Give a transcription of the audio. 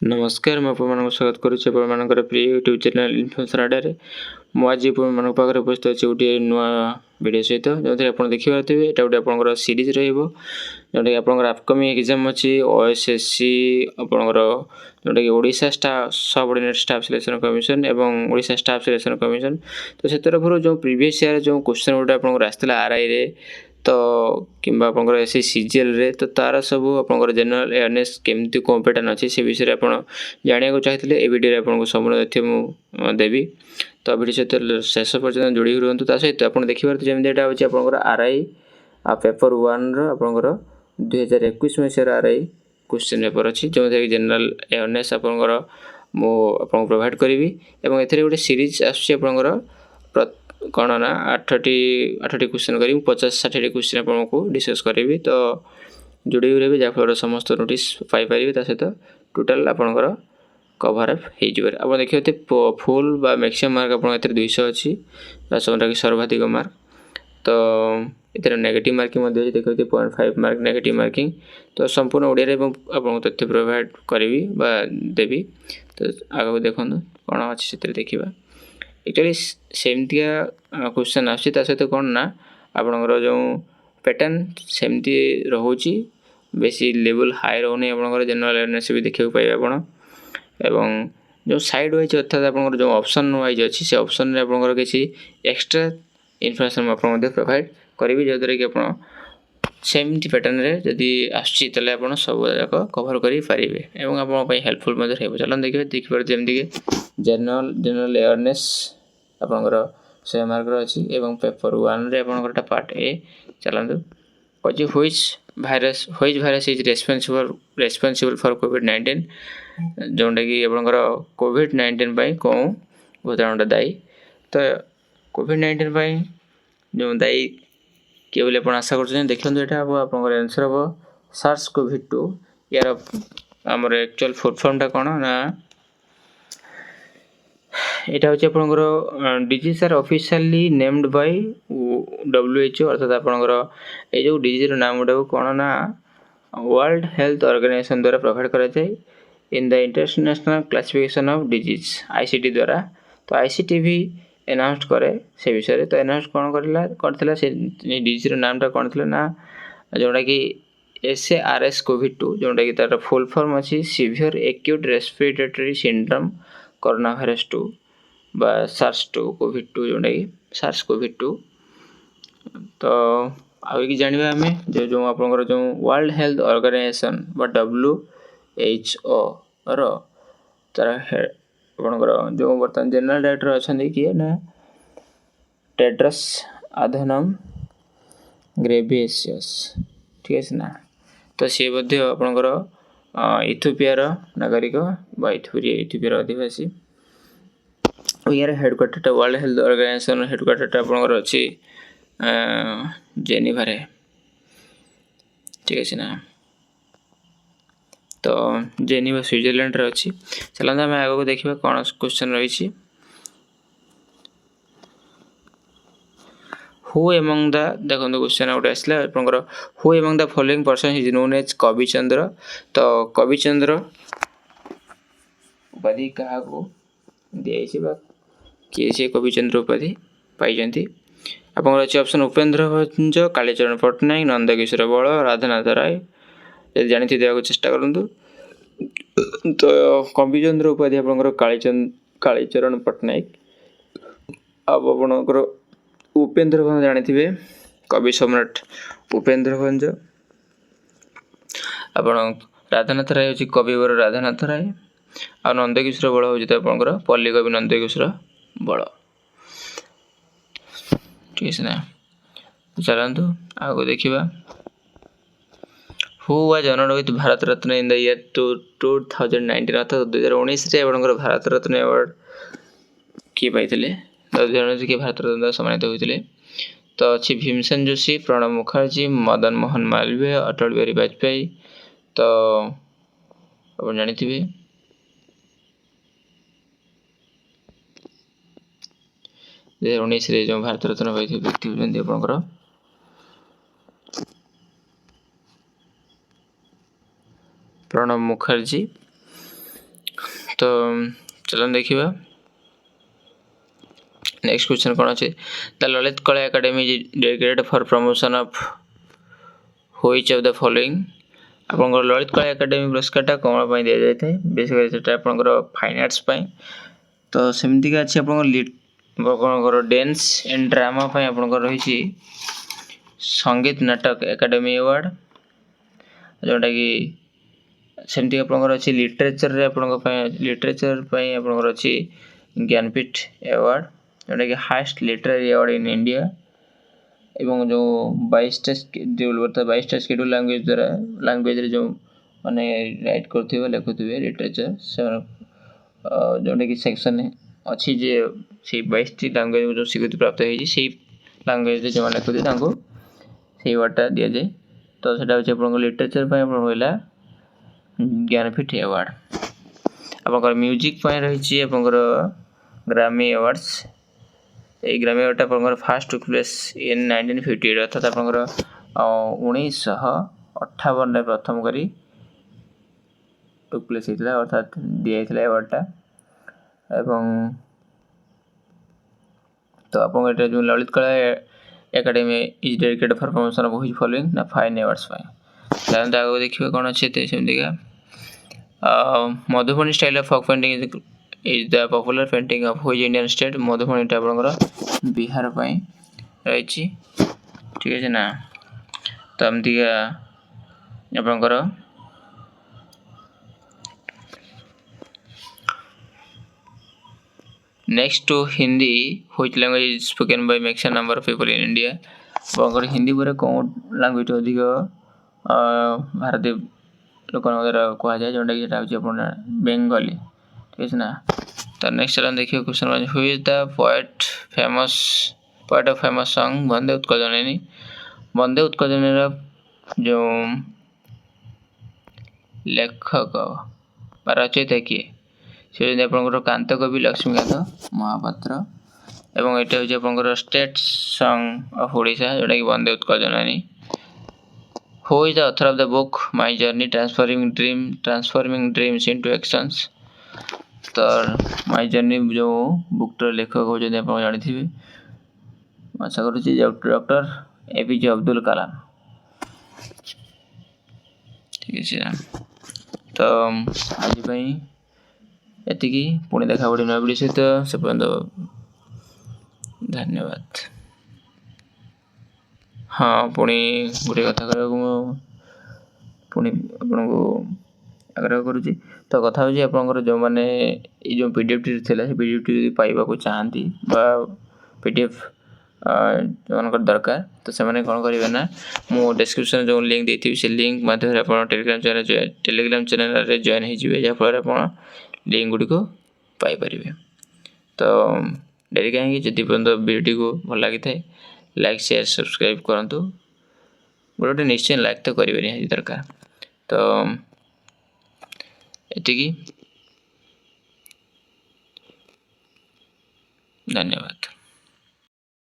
नमस्कार मैं आप स्वागत करुँच प्रिय यूट्यूब चैनल इन्फॉर्मेशन आड़े मुझे पाखे उपस्थित अच्छे गोटे नुआ वीडियो सहित जो आप देखिए थे यहाँ गोटे आप सीरीज रोटा कि आप अपकमिंग एग्जाम अच्छी ओएसएससी आपंकर जोटा कि Odisha subordinate staff selection commission एवं ओडिशा स्टाफ सिलेक्शन कमिशन तो से तरफ जो प्रीवियस ईयर जो क्वेश्चन गोटे आपला आरआई रे तो किंबा आपंकर एस सीजीएल रे तो तार सब आपंकर जनरल अवेयरनेस केमती कौन पैटर्न अच्छी से विषय आप जाना चाहिए ए वीडियो आपको संपूर्ण तथ्य मुझे देवी तो वीडियो सहित शेष पर्यटन जोड़ी रुहतु ता सहित आप देखिए जमी यहाँ हूँ आपंकर आरआई पेपर 1 रपर 2021 मसीहार आरआई क्वेश्चन पेपर अच्छी जो कि जनरल अवेयरनेस आपंकर मुझे प्रोवाइड करी एवं ए गोटे सीरीज आसपर कौन ना 8टी क्वेश्चन करी 50-60 क्वेश्चन आपको डिस्कस करी तो जोड़ी रही जहाँफल समस्त नोटिस पाइपर ता सहित टोटाल आपंकर कवर अप हो देखिए फुल बा मैक्सिमम मार्क आप 200 अच्छी जोटा कि सर्वाधिक मार्क तो इधर नेगेटिव मार्किंग देखिए 0.5 मार्क नेगेटिव मार्किंग तो संपूर्ण ओडिया आपको तथ्य प्रोवाइड करी देवी तो आगे देखो कौन अच्छी से देखा एक्चुअली सेमतिया क्वेश्चन आसी सहित कौन ना आपणकर जो पैटर्न सेमती रोचे बेसी लेवल हाई रोनी आप जनरल अवेयरनेस भी देखा पाए एवं जो साइड वाइज अर्थात आप जो ऑप्शन वाइज अच्छी से ऑप्शन में आपंकर किसी एक्स्ट्रा इनफॉरमेशन आपको प्रोवाइड करी जहाँद्वारा कि आप सेमती पैटर्न रे जदि आसची तले आप सब जाक कवर करेंगे एवं आप हेल्पफुल चलो देखिए जमीक जनरल अवेयरनेस आपंकर 100 मार्क अच्छी एवं पेपर 1 रे आपंकर पार्ट ए चलते कही which virus is responsible for कोविड-19 जोटा कि आपंकर कोविड-19 कौन भूताणुटा दायी तो कोविड-19 जो दायी किए बोले आप आशा कर देखते यहाँ आप आंसर हम SARS-CoV-2 यार आमर एक्चुअल फुल फॉर्मटा कौन ना यहाँ हूँ आपंकर disease are officially named by WHO अर्थात आपंकर ये जो डिजीज नाम गुटा कौन ना वर्ल्ड हेल्थ ऑर्गेनाइजेशन द्वारा प्रोवाइड कराए in the international classification of disease ICT द्वारा तो ICT भी अनाउंस करे से विषय तो अनाउंस कौन करला से डिजीज नामटा कौन थी ना जोटा कि SARS-CoV-2 जोटा कि तार फुल फॉर्म अच्छी severe acute respiratory syndrome corona virus 2 बा SARS-CoV-2 जोटा कि SARS-CoV-2 तो आगे जानिबा हमें जो आपंकर जो वर्ल्ड हेल्थ ऑर्गेनाइजेशन बा WHO रो तार आपंकर जो बर्तमान जनरल डायरेक्टर अच्छा किए ना टेड्रस अधनम ग्रेभियस ठीक है ना तो सी आपंकर इथियोपियार नागरिक बा इथियोपियार आदिवासी यार headquarter world health organization headquarter आपंकर अच्छी जेनेवा ठीक है ना तो जेनेवा स्विट्जरलैंड रे अच्छी चलते आम आगे को देखा कौन क्वेश्चन रही हु एमंग द देखो क्वेश्चन गोटे आसला आपंकर who among the following person is known as Kavi Chandra तो कवि चंद्र उपाधि क्या दिखाई किए से कवि चंद्र उपाधि पाई आपंकर अच्छे ऑप्शन उपेंद्र भंज कालीचरण पट्टनायक नंदकिशोर बल राधानाथ राय यदि जानी देवा चेष्टा करूँ तो कविचंद्र उपाधि आपंकर कालीचरण पट्टनायक आपंकर उपेंद्र भंज जानी कवि सम्राट उपेंद्र भंज आप राधानाथ राय हूँ कविवर राधानाथ राय आ नंदकिशोर बल हूँ तो आपंकर पल्ली कवि नंदकिशोर बल ठीक है ना चलतु आगे देखा who was honoured with Bharat Ratna in the year 2019 अर्थात 2019 आपंकर भारत रत्न अवार्ड किए पाई 2019 किए भारत रत्न सम्मानित होते तो अच्छी भीमसेन जोशी प्रणब मुखर्जी मदन मोहन मालवीय अटल बिहारी वाजपेयी तो आप 2019 जो भारत रत्न पाई व्यक्ति होती आपंकर प्रणब मुखर्जी। तो चलन देखिए नेक्स्ट क्वेश्चन कौन अच्छे the Lalit Kala academy dedicated for promotion of which of the following आपंकर ललित कला एकेडमी पुरस्कार कौन पर दि जाए बेसिकली आपंकर फाइन आर्ट्स तो सेमती अच्छी आप डांस एंड ड्रामा आपंकर रही संगीत नाटक एकेडमी अवार्ड जोटा कि सेमती आपंकर अच्छी लिटरेचर लिटरेचर आपंकर अच्छी ज्ञानपीठ अवार्ड जोटा कि highest literary award in India एवं जो 22टा शेड्यूल अर्थात 22टा शेड्यूल लैंग्वेज द्वारा लैंग्वेज रे जो माने राइट करथिबे लिखुथिबे लिटरेचर से जोटा कि सेक्शन अच्छी जे से 22टी लैंग्वेज जो स्वीकृति प्राप्त होई से लैंग्वेज रे जो लिखुथिबे तांको से अवार्डटा दिया जाए तो सेटा होचे आपन लिटरेचर पय आपन होइला ज्ञानपीठ अवार्ड आपनकर म्यूजिक पय रहिछि आपनकर ग्रामी अवार्ड्स ए ग्रामी अवार्ड आपनकर फर्स्ट टुक प्लेस इन 1958 अर्थात आपनकर 1958 रे प्रथम करी टुक प्लेस हितला अर्थात दिया हितला अवार्डटा एवं तो आपन एटा जो Lalit Kala academy is dedicated for promotion of which following ना फाइन अवार्ड्स पय तांता आगो देखिबे कोन अछि ते सेमदिका Madhubani style of folk painting is the popular painting of which Indian state Madhubani टा आपनकर बिहार पय रहिछि ठीक है ना तो हमदिका आपनकर next to Hindi which language is spoken by maximum number of people in India आपनकर हिंदी पर कौन लैंग्वेज अधिक भारतीय लोक कह जाए जोटा कि अपन बेंगली ठीक है ना तो नेक्स्ट चलन देखिए question who is the poet of famous song Vande Utkal Janani Vande Utkal Janani जो लेखक रचयिता किए से आपनकर कांत कवि लक्ष्मीकांत महापात्र एवं एटा होचे आपनकर स्टेट सॉन्ग ऑफ ओडिशा जोटा कि वंदे उत्कल जननी Who is the author of the book My Journey Transforming Dreams into Actions? तो My Journey जो बुक लेखक हो जदि आपण जानिथिबे आशा करूची डॉक्टर एपीजे अब्दुल कलाम ठीक है तो आज पई एतिकी पुणी देखा पड़ी नया वीडियो सहित से पर्यंत धन्यवाद। हाँ पुणी गोटे कथा पुणी आपको आग्रह करुँच तो कथा हो आपंकर जो मैंने जो पीडीएफ टी थी पीडीएफ टी पाइबा चाहती पीडीएफ जो दरकार तो से कौन करेंगे ना मो डिस्क्रिप्शन जो लिंक देती से लिंक माध्यम आप टेलीग्राम चैनल जॉइन हो जहाँफल आप लिंक गुड़ी को पाइपर तो डेरी कहीं जदि पर्यटन वीडियो को भल लगी था लाइक शेयर सब्सक्राइब करंतु गोटे निश्चय लाइक तो करेंगे निहाती दरकार तो एतिकी धन्यवाद।